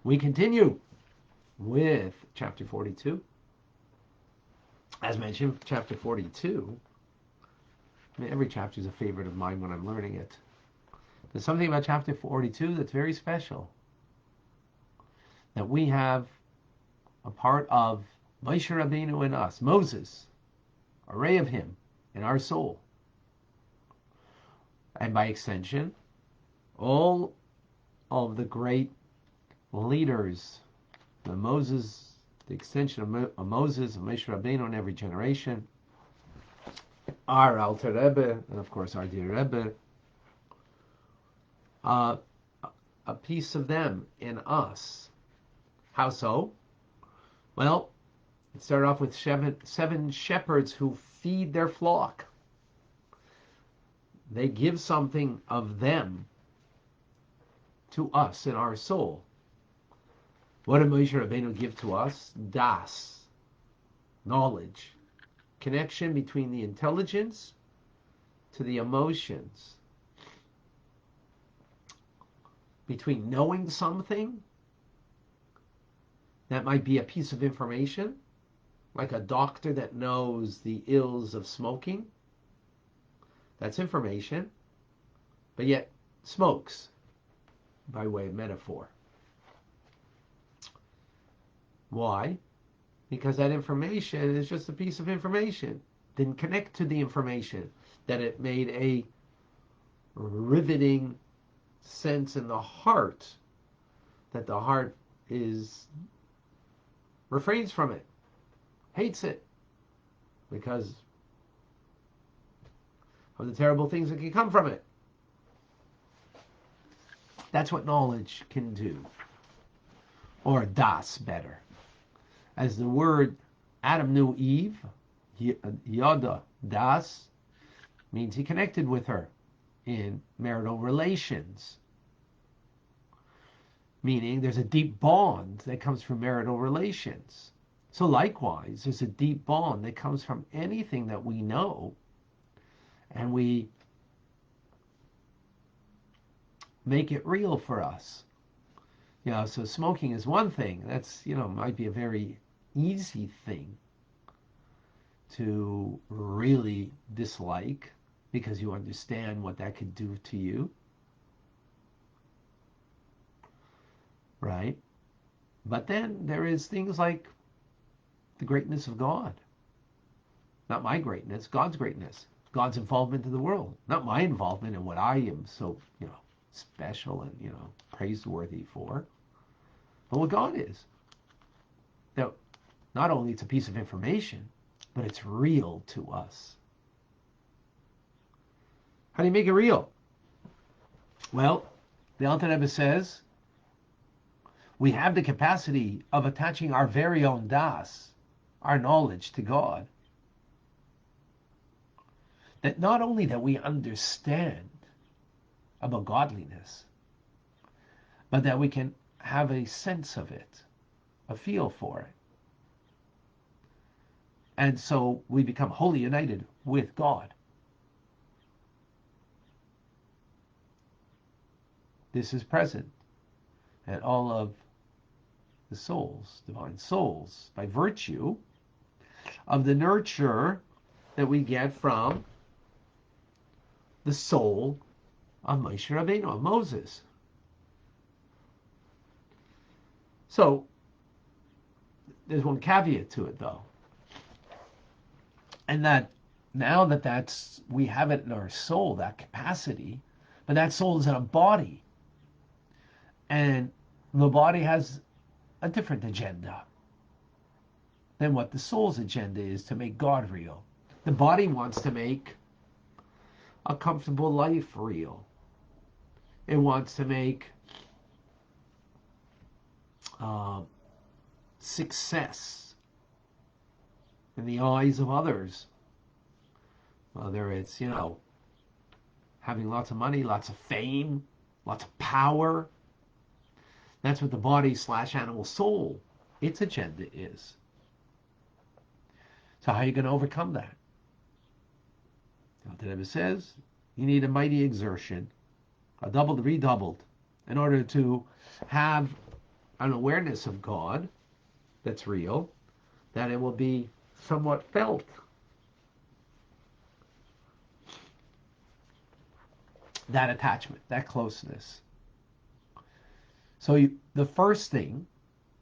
We continue with chapter 42. As mentioned, chapter 42, I mean, every chapter is a favorite of mine when I'm learning it. There's something about chapter 42 that's very special. That we have a part of Moshe Rabbeinu in us, Moses, a ray of him in our soul. And by extension, all of the great leaders, the extension of Moses, of Moshe Rabbeinu in every generation, our Alter Rebbe, and of course our dear Rebbe, a piece of them in us. How so? Well, it started off with seven shepherds who feed their flock. They give something of them to us in our soul. What did Moshe Rabbeinu give to us? Das, knowledge, connection between the intelligence to the emotions, between knowing something that might be a piece of information, like a doctor that knows the ills of smoking. That's information, but yet smokes, by way of metaphor. Why? Because that information is just a piece of information. Didn't connect to the information, that it made a riveting sense in the heart, that the heart refrains from it, hates it, because of the terrible things that can come from it. That's what knowledge can do. Or das, better. As the word Adam knew Eve, Yada, das, means he connected with her in marital relations. Meaning there's a deep bond that comes from marital relations. So likewise, there's a deep bond that comes from anything that we know, and we make it real for us. So smoking is one thing. That's, might be a very easy thing to really dislike because you understand what that could do to you. Right? But then there is things like the greatness of God. Not my greatness, God's greatness. God's involvement in the world. Not my involvement in what I am so, special and, praiseworthy for. But what God is. Now, not only it's a piece of information, but it's real to us. How do you make it real? Well, the Alter Rebbe says, we have the capacity of attaching our very own das, our knowledge, to God. That not only that we understand about godliness, but that we can have a sense of it, a feel for it. And so we become wholly united with God. This is present at all of the souls, divine souls, by virtue of the nurture that we get from the soul of Moshe Rabbeinu, of Moses. So there's one caveat to it, though, and that now that we have it in our soul, that capacity, but that soul is in a body, and the body has a different agenda than what the soul's agenda is, to make God real. The body wants to make a comfortable life real. It wants to make success in the eyes of others, whether it's, having lots of money, lots of fame, lots of power. That's what the body / animal soul, its agenda is. So how are you going to overcome that? The Rebbe says you need a mighty exertion, a doubled, redoubled, in order to have an awareness of God that's real, that it will be somewhat felt. That attachment, that closeness. So the first thing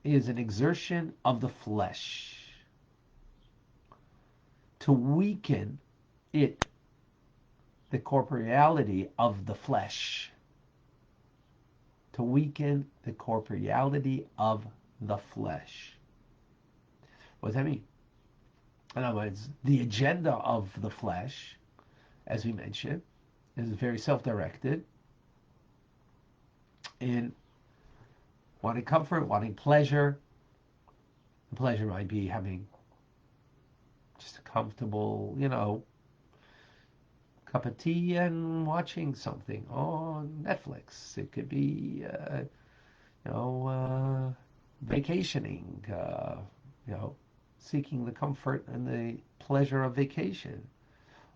is an exertion of the flesh to weaken it, the corporeality of the flesh. To weaken the corporeality of the flesh. What does that mean? In other words, the agenda of the flesh, as we mentioned, is very self-directed in wanting comfort, wanting pleasure. The pleasure might be having just a comfortable, cup of tea and watching something on Netflix. It could be, vacationing, seeking the comfort and the pleasure of vacation.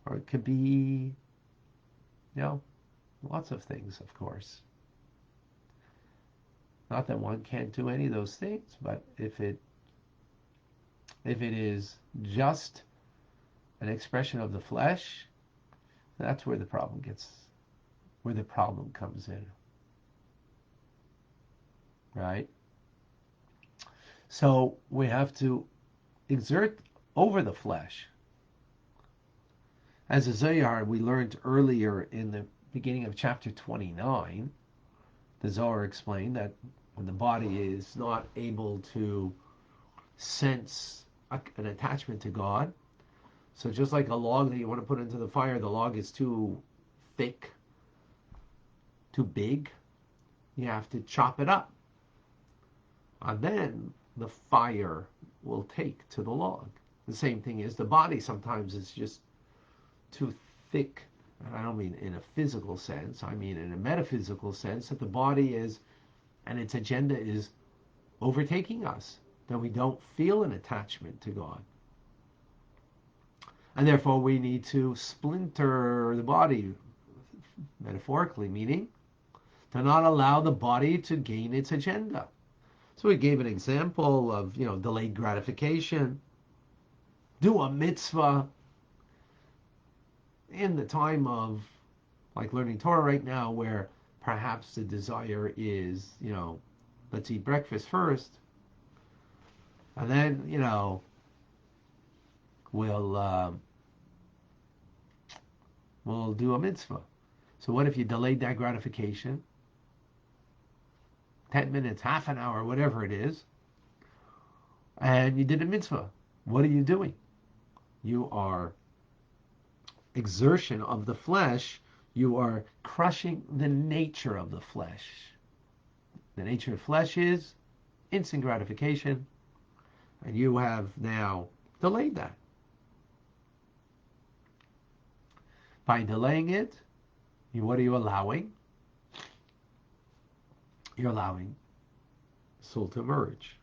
Or it could be, lots of things, of course. Not that one can't do any of those things, but if it is just an expression of the flesh, that's where the problem comes in. Right? So we have to exert over the flesh. As a Zohar, we learned earlier in the beginning of chapter 29, the Zohar explained that when the body is not able to sense an attachment to God, so just like a log that you want to put into the fire, the log is too thick, too big, you have to chop it up. And then the fire will take to the log. The same thing is the body sometimes is just too thick. And I don't mean in a physical sense, I mean in a metaphysical sense, that the body is, and its agenda is overtaking us, that we don't feel an attachment to God. And therefore we need to splinter the body, metaphorically, meaning to not allow the body to gain its agenda. So we gave an example of, delayed gratification. Do a mitzvah in the time of, like learning Torah right now, where perhaps the desire is, let's eat breakfast first, and then, we'll do a mitzvah. So what if you delayed that gratification 10 minutes, half an hour, whatever it is, and you did a mitzvah? What are you doing? You are exertion of the flesh. You are crushing the nature of the flesh. The nature of flesh is instant gratification, and you have now delayed that. By delaying it, what are you allowing? You're allowing soul to emerge.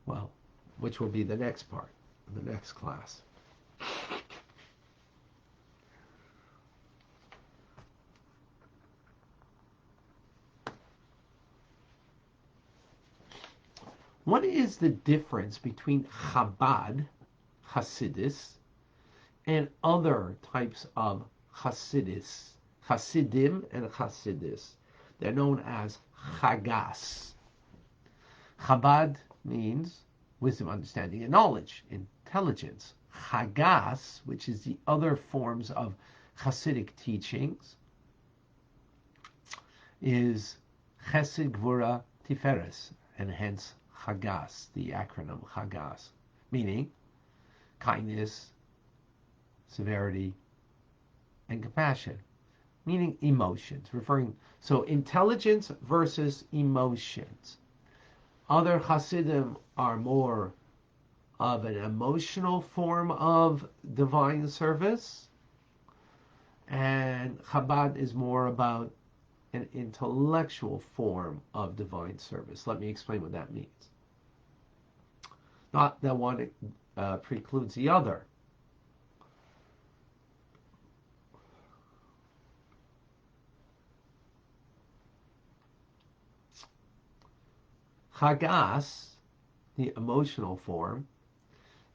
Well, which will be the next part, the next class. What is the difference between Chabad, Hasidis, and other types of Hasidis, Hasidim and Hasidis? They're known as Chagas. Chabad means wisdom, understanding, and knowledge, intelligence. Chagas, which is the other forms of Hasidic teachings, is Chesed, Gvura, Tiferes, and hence Chagas, the acronym Chagas, meaning kindness, severity, and compassion, meaning emotions, so intelligence versus emotions. Other Hasidim are more of an emotional form of divine service, and Chabad is more about an intellectual form of divine service. Let me explain what that means. Not that one precludes the other. Chagas, the emotional form,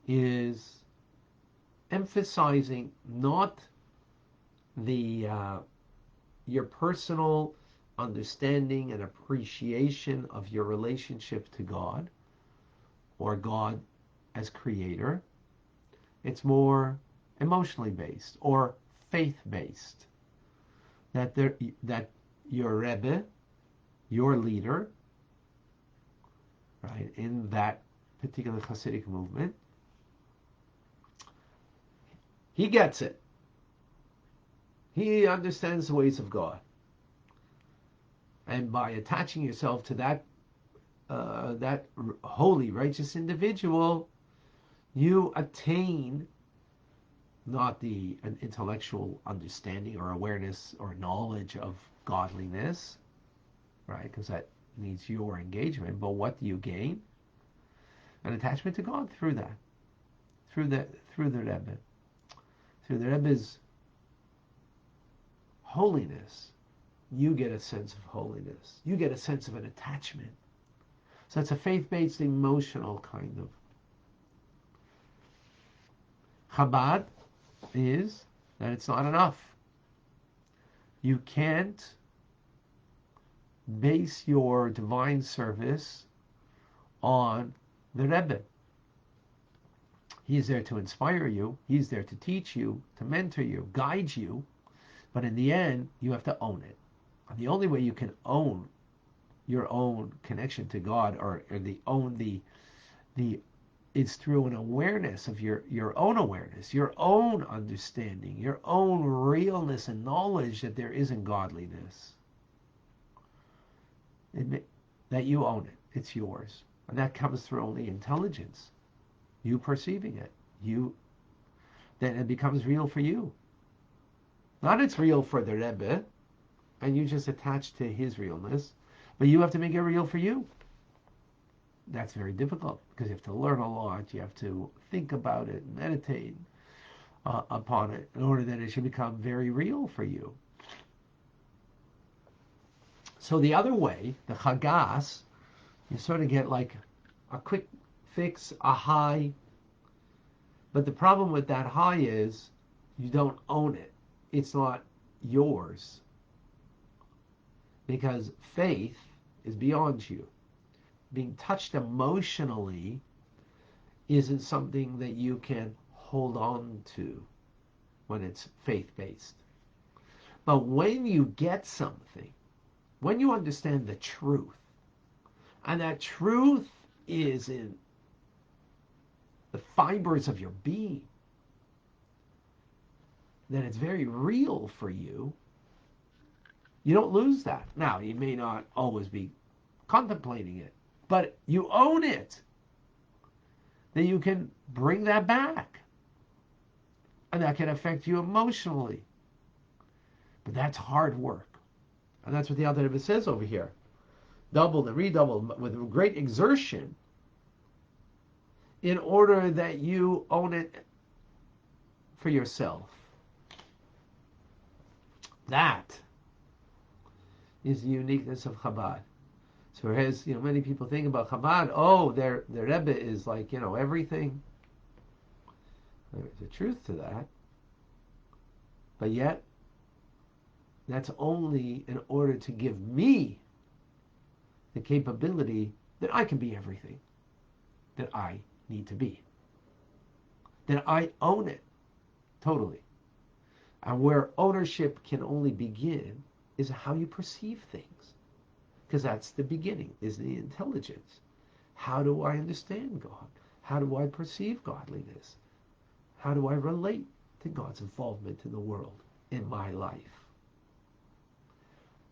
is emphasizing not the your personal understanding and appreciation of your relationship to God or God as creator. It's more emotionally based or faith-based. That your Rebbe, your leader, right, in that particular Hasidic movement, he gets it. He understands the ways of God. And by attaching yourself to that holy, righteous individual, you attain not an intellectual understanding or awareness or knowledge of godliness, right? Because that needs your engagement. But what do you gain? An attachment to God through that, through the Rebbe, through the Rebbe's holiness. You get a sense of holiness. You get a sense of an attachment. So it's a faith-based, emotional kind of. Chabad is that it's not enough. You can't base your divine service on the Rebbe. He's there to inspire you. He's there to teach you, to mentor you, guide you. But in the end, you have to own it. And the only way you can own your own connection to God, or it's through an awareness of your own awareness, your own understanding, your own realness and knowledge that there isn't godliness. That you own it. It's yours. And that comes through only intelligence. You perceiving it. Then it becomes real for you. Not it's real for the Rebbe, and you just attach to his realness, but you have to make it real for you. That's very difficult because you have to learn a lot. You have to think about it, meditate upon it in order that it should become very real for you. So the other way, the chagas, you sort of get like a quick fix, a high. But the problem with that high is you don't own it. It's not yours. Because faith is beyond you. Being touched emotionally isn't something that you can hold on to when it's faith-based. But when you get something, when you understand the truth, and that truth is in the fibers of your being, then it's very real for you. You don't lose that. Now, you may not always be contemplating it, but you own it. Then you can bring that back. And that can affect you emotionally. But that's hard work. And that's what the Alter Rebbe says over here. Doubled and redoubled with great exertion in order that you own it for yourself. That is the uniqueness of Chabad. So whereas, many people think about Chabad, their Rebbe is like, everything. There's a truth to that. But yet, that's only in order to give me the capability that I can be everything that I need to be. That I own it totally. And where ownership can only begin is how you perceive things. Because that's the beginning, is the intelligence. How do I understand God? How do I perceive godliness? How do I relate to God's involvement in the world, in my life?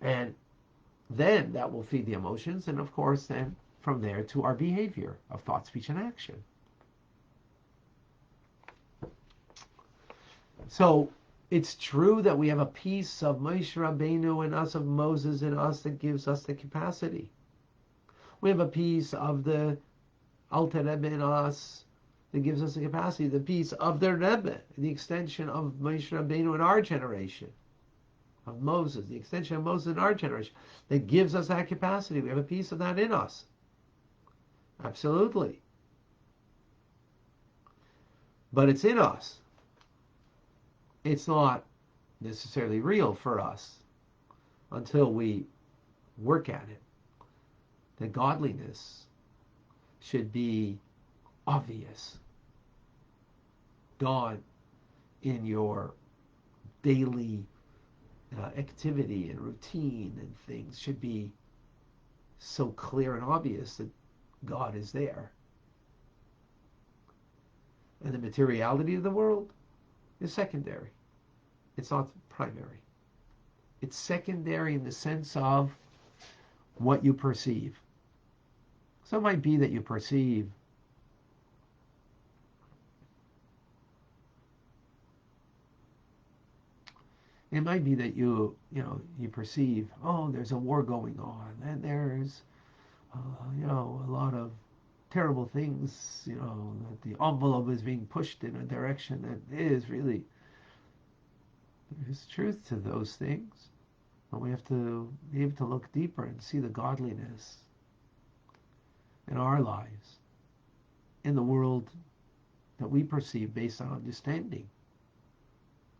And then that will feed the emotions, and of course then from there to our behavior of thought, speech, and action. So it's true that we have a piece of Moshe Rabbeinu in us, of Moses in us, that gives us the capacity. We have a piece of the Alter Rebbe in us that gives us the capacity, the piece of the Rebbe, the extension of Moshe Rabbeinu in our generation, of Moses, the extension of Moses in our generation, that gives us that capacity. We have a piece of that in us. Absolutely. But it's in us. It's not necessarily real for us until we work at it. That godliness should be obvious. God in your daily activity and routine and things should be so clear and obvious that God is there. And the materiality of the world is secondary. It's not primary. It's secondary in the sense of what you perceive. So it might be that you perceive you perceive, oh, there's a war going on, and there's a lot of terrible things, that the envelope is being pushed in a direction that is really, there's truth to those things. But we have to be able to look deeper and see the godliness in our lives, in the world that we perceive based on understanding,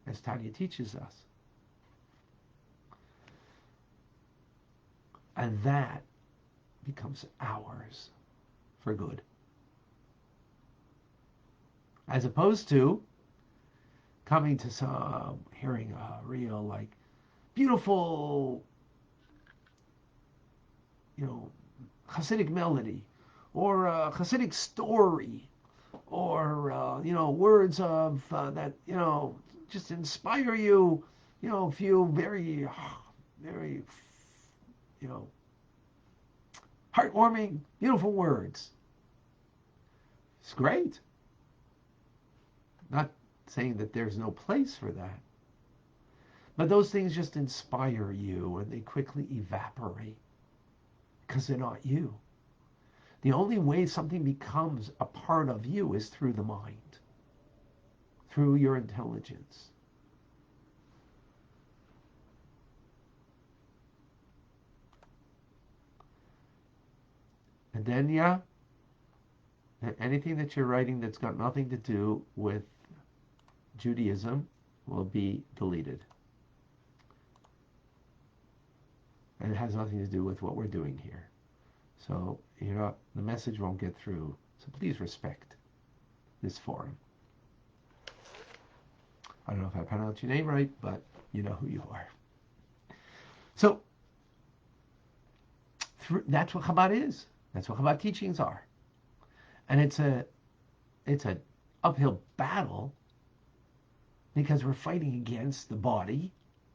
as Tanya teaches us. And that becomes ours for good. As opposed to coming to hearing a real, beautiful, Hasidic melody, or a Hasidic story, or, words of that, just inspire you, feel very, very, heartwarming, beautiful words. It's great. Not saying that there's no place for that. But those things just inspire you and they quickly evaporate because they're not you. The only way something becomes a part of you is through the mind, through your intelligence. And then, anything that you're writing that's got nothing to do with Judaism will be deleted. And it has nothing to do with what we're doing here. So, the message won't get through. So please respect this forum. I don't know if I pronounced your name right, but you know who you are. So, that's what Chabad is. That's what Chabad teachings are. And it's an uphill battle because we're fighting against the body,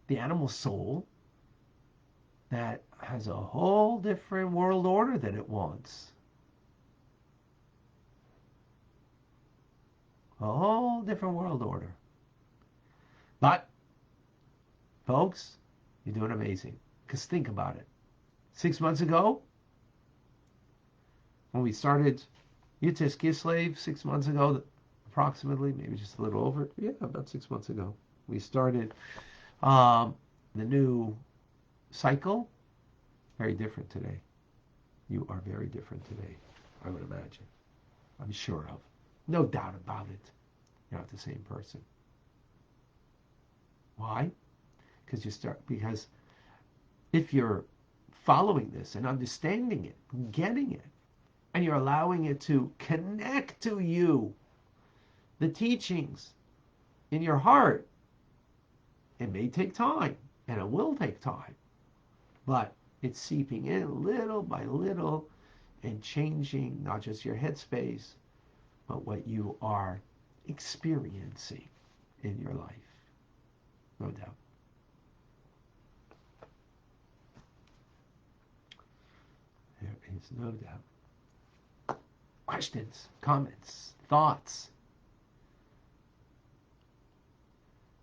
the animal soul, that has a whole different world order that it wants. A whole different world order. But, folks, you're doing amazing. Because think about it. 6 months ago, when we started Yutis Kislev 6 months ago, approximately, maybe just a little over, about 6 months ago, we started the new cycle. Very different today. You are very different today, I would imagine. I'm sure of. No doubt about it. You're not the same person. Why? Because if you're following this and understanding it, getting it, and you're allowing it to connect to you, the teachings in your heart, it may take time, and it will take time, but it's seeping in little by little and changing not just your headspace, but what you are experiencing in your life. No doubt. There is no doubt. Questions, comments, thoughts?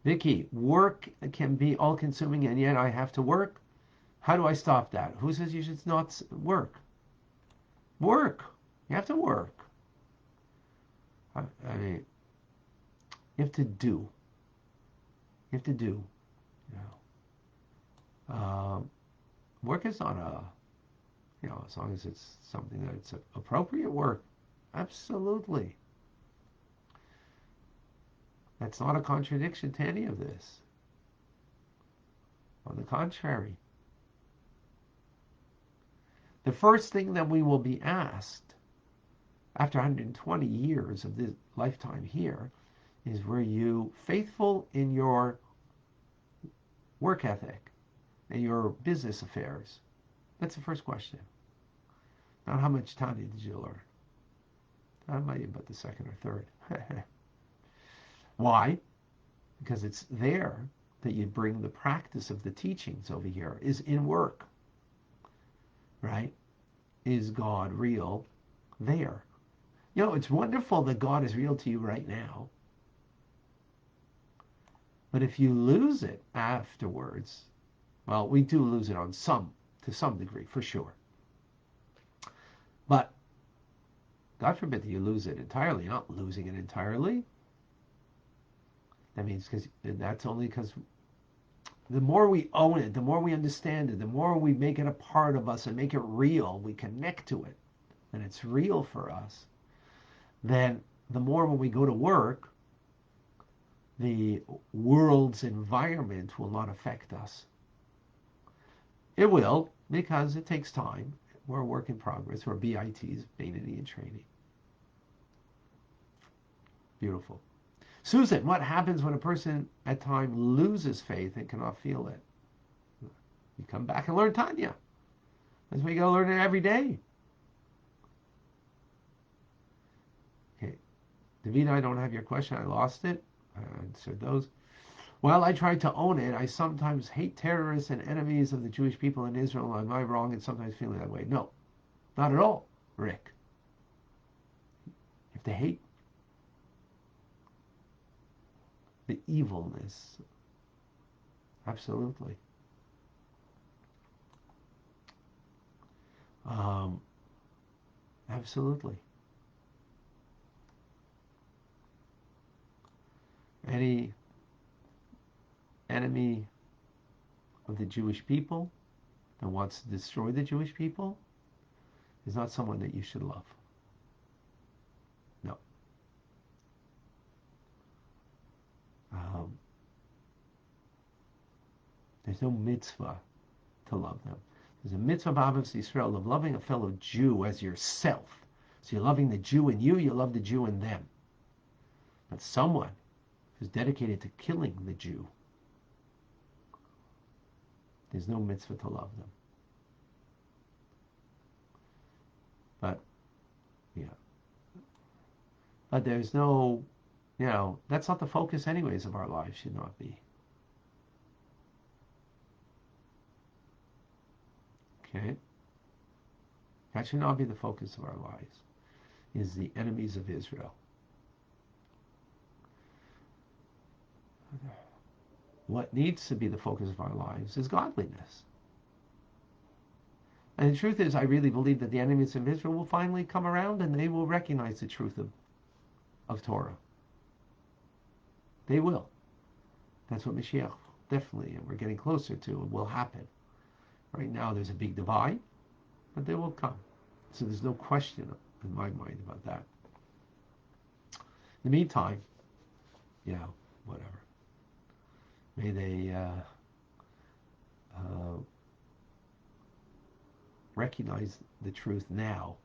Vicky, work can be all-consuming and yet I have to work? How do I stop that? Who says you should not work? Work. You have to work. I mean, you have to do. You have to do. Work is not as long as it's something that's appropriate work. Absolutely. That's not a contradiction to any of this. On the contrary. The first thing that we will be asked after 120 years of this lifetime here is, were you faithful in your work ethic and your business affairs? That's the first question. Not how much Tanya did you learn. That might be about the second or third. Why? Because it's there that you bring the practice of the teachings over here, is in work. Right? Is God real there? It's wonderful that God is real to you right now. But if you lose it afterwards, well, we do lose it to some degree, for sure. But God forbid that you lose it entirely. You're not losing it entirely. That means that's only because the more we own it, the more we understand it, the more we make it a part of us and make it real, we connect to it, and it's real for us, then the more when we go to work, the world's environment will not affect us. It will, because it takes time. We're a work in progress. We're BITs, Beinoni in training. Beautiful. Susan, what happens when a person at times loses faith and cannot feel it? You come back and learn Tanya. That's why you got to learn it every day. Okay. David, I don't have your question. I lost it. I answered those. Well, I try to own it. I sometimes hate terrorists and enemies of the Jewish people in Israel. Am I wrong in sometimes feeling that way? No, not at all, Rick. You have to hate the evilness. Absolutely. Absolutely. Any enemy of the Jewish people that wants to destroy the Jewish people is not someone that you should love. No. There's no mitzvah to love them. There's a mitzvah b'ahavas Yisrael of loving a fellow Jew as yourself. So you're loving the Jew in you, you love the Jew in them. But someone who's dedicated to killing the Jew, there's no mitzvah to love them. But, yeah. But there's no, that's not the focus anyways of our lives, should not be. Okay? That should not be the focus of our lives, is the enemies of Israel. What needs to be the focus of our lives is godliness. And the truth is, I really believe that the enemies of Israel will finally come around and they will recognize the truth of Torah. They will. That's what Mashiach definitely, and we're getting closer to, will happen. Right now there's a big divide, but they will come. So there's no question in my mind about that. In the meantime, whatever. May they recognize the truth now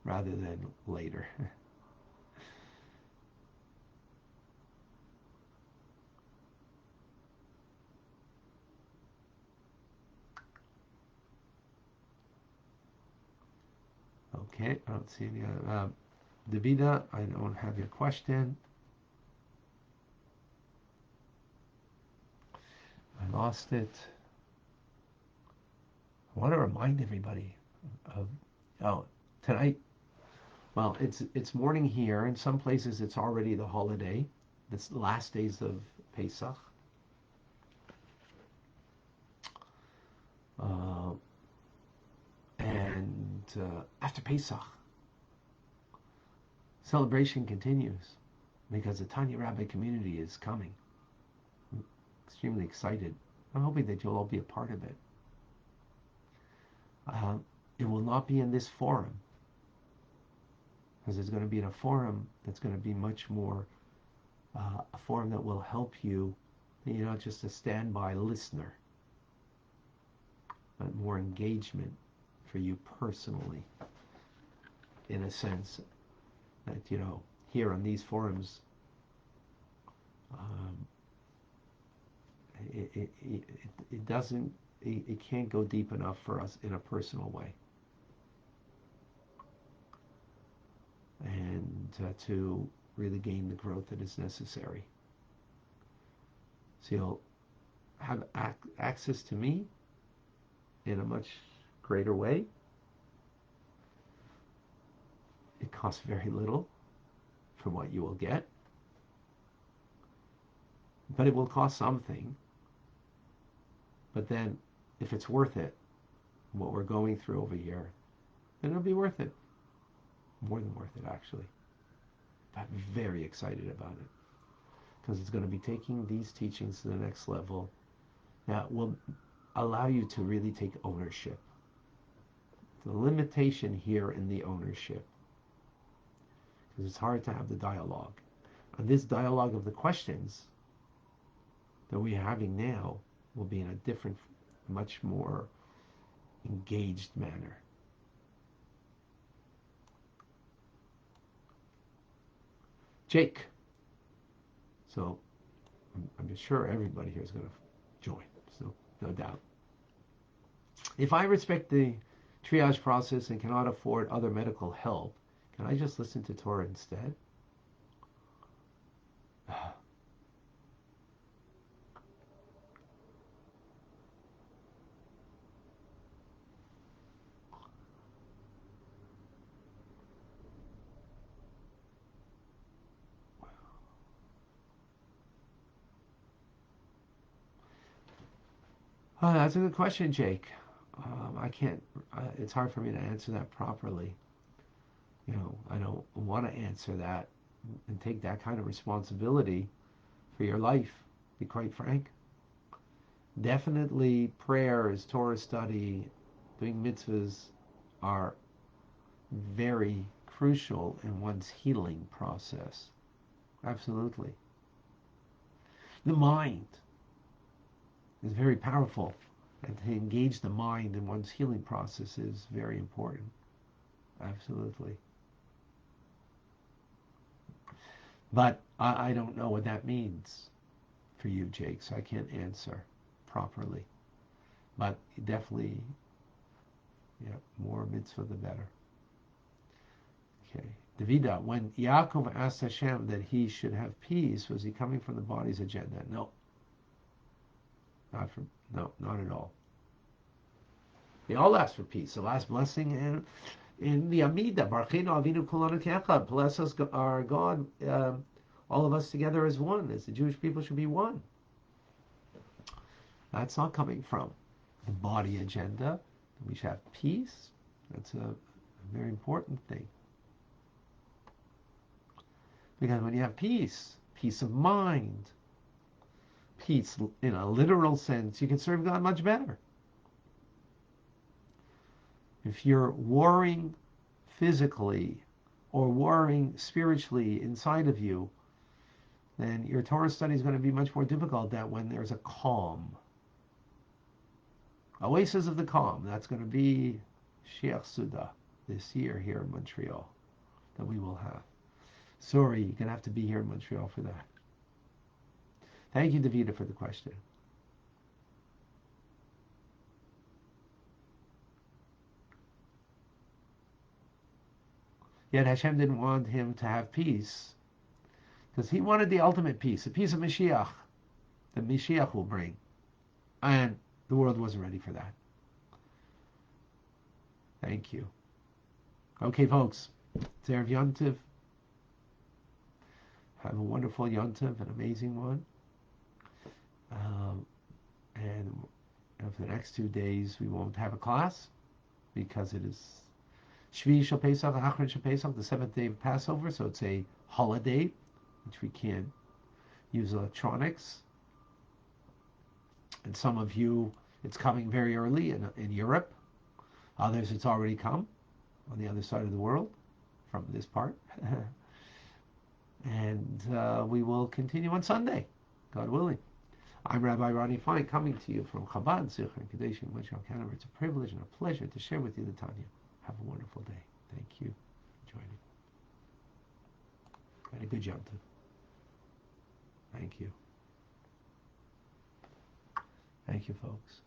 rather than later. Okay, I don't see any other. Davida, I don't have your question. I lost it. I want to remind everybody of tonight. Well, it's morning here. In some places, it's already the holiday. It's the last days of Pesach. And after Pesach, celebration continues because the Tanya Rabbi community is coming. I'm extremely excited. I'm hoping that you'll all be a part of it. It will not be in this forum, because it's going to be in a forum that's going to be much more a forum that will help you. You're not just a standby listener, but more engagement for you personally, in a sense that, here on these forums, it doesn't, it can't go deep enough for us in a personal way. And to really gain the growth that is necessary. So you'll have access to me in a much greater way. It costs very little for what you will get, but it will cost something. But then, if it's worth it, what we're going through over here, then it'll be worth it. More than worth it, actually. I'm very excited about it, because it's going to be taking these teachings to the next level that will allow you to really take ownership. The limitation here in the ownership, because it's hard to have the dialogue. And this dialogue of the questions that we're having now will be in a different, much more engaged manner. Jake. So I'm sure everybody here is going to join, so no doubt. If I respect the triage process and cannot afford other medical help, can I just listen to Torah instead? Oh, that's a good question, Jake. I can't, it's hard for me to answer that properly. I don't want to answer that and take that kind of responsibility for your life, to be quite frank. Definitely prayers, Torah study, doing mitzvahs are very crucial in one's healing process. Absolutely. The mind is very powerful, and to engage the mind in one's healing process is very important. Absolutely. But I don't know what that means for you, Jake, so I can't answer properly. But definitely, more mitzvah the better. Okay. Davida, when Yaakov asked Hashem that he should have peace, was he coming from the body's agenda? No. Not at all. They all ask for peace. The last blessing in the Amidah, Barchenu Avinu Kulanu Kechad, bless us, our God, all of us together as one, as the Jewish people should be one. That's not coming from the body agenda. We should have peace. That's a very important thing. Because when you have peace of mind, peace in a literal sense, you can serve God much better. If you're warring physically or warring spiritually inside of you, then your Torah study is going to be much more difficult than when there's a calm. Oasis of the calm. That's going to be Sheikh Suda this year here in Montreal that we will have. Sorry, you're going to have to be here in Montreal for that. Thank you, Davida, for the question. Yet Hashem didn't want him to have peace, because he wanted the ultimate peace, the peace of Mashiach, that Mashiach will bring. And the world wasn't ready for that. Thank you. Okay, folks. It's Erev Yontiv. Have a wonderful Yontiv, an amazing one. And for the next 2 days, we won't have a class, because it is Shvi Shel Pesach, Achron Shel Pesach, the 7th day of Passover, so it's a holiday, which we can't use electronics. And some of you, it's coming very early in Europe, Others, it's already come on the other side of the world from this part. And we will continue on Sunday, God willing. I'm Rabbi Ronnie Fine, coming to you from Chabad, Zichron, Kadesh, and Montreal, Canada. It's a privilege and a pleasure to share with you the Tanya. Have a wonderful day. Thank you for joining. And a good Yom Tov. Thank you. Thank you, folks.